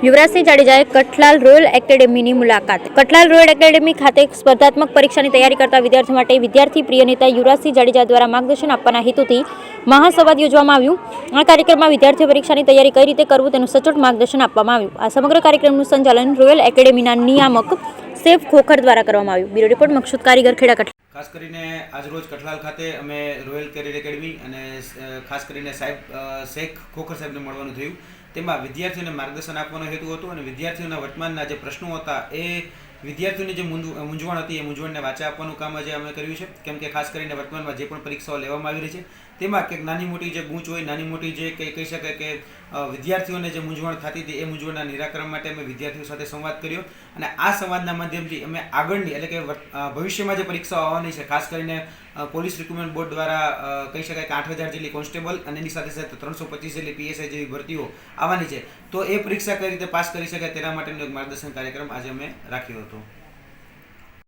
યુવરાજસિંહ જાડેજાએ કઠલાલ રોયલ એકેડેમીની મુલાકાત. Kathlal royal academy ખાતે સ્પર્ધાત્મક પરીક્ષાની તૈયારી કરતા વિદ્યાર્થીઓ માટે વિદ્યાર્થી પ્રિય નેતા યુવરાજસિંહ જાડેજા દ્વારા માર્ગદર્શન આપવાના હેતુથી મહાસંવાદ યોજવામાં આવ્યું. આ કાર્યક્રમમાં વિદ્યાર્થીઓ પરીક્ષાની તૈયારી કઈ રીતે કરવું તેનું સચોટ માર્ગદર્શન આપવામાં આવ્યું. આ સમગ્ર કાર્યક્રમનું સંચાલન રોયલ એકેડેમીના નિયામક સેફ ખોખર દ્વારા કરવામાં આવ્યું. બ્યુરો રિપોર્ટ મકસૂદ કારીગર, ખેડા, કઠલાલ. ખાસ કરીને આજરોજ કઠલાલ ખાતે અમે રોયલ કેરિયર એકેડમી અને ખાસ કરીને સાહેબ શેખ ખોખર સાહેબને મળવાનું થયું. તેમાં વિદ્યાર્થીઓને માર્ગદર્શન આપવાનો હેતુ હતો અને વિદ્યાર્થીઓના વર્તમાનના જે પ્રશ્નો હતા એ વિદ્યાર્થીઓની જે મૂંઝવણ હતી એ મૂંઝવણને વાચા આપવાનું કામ આજે અમે કર્યું છે. કેમ કે ખાસ કરીને વર્તમાનમાં જે પણ પરીક્ષાઓ લેવામાં આવી રહી છે તેમાં કંઈક નાની મોટી જે ગૂંચ હોય, નાની મોટી જે કહી શકાય કે વિદ્યાર્થીઓને જે મૂંઝવણ થતી હતી એ મૂંઝવણના નિરાકરણ માટે અમે વિદ્યાર્થીઓ સાથે સંવાદ કર્યો અને આ સંવાદના માધ્યમથી અમે આગળની એટલે કે ભવિષ્યમાં જે પરીક્ષાઓ આવવાની છે, ખાસ કરીને પોલીસ રિક્રુટમેન્ટ બોર્ડ દ્વારા કહી શકાય કે 8,000 જેટલી કોન્સ્ટેબલ અને એની સાથે સાથે 325 જેટલી PSI જેવી ભરતીઓ આવવાની છે, તો એ પરીક્ષા કઈ રીતે પાસ કરી શકાય તેના માટેનો એક માર્ગદર્શન કાર્યક્રમ આજે અમે રાખ્યો હતો.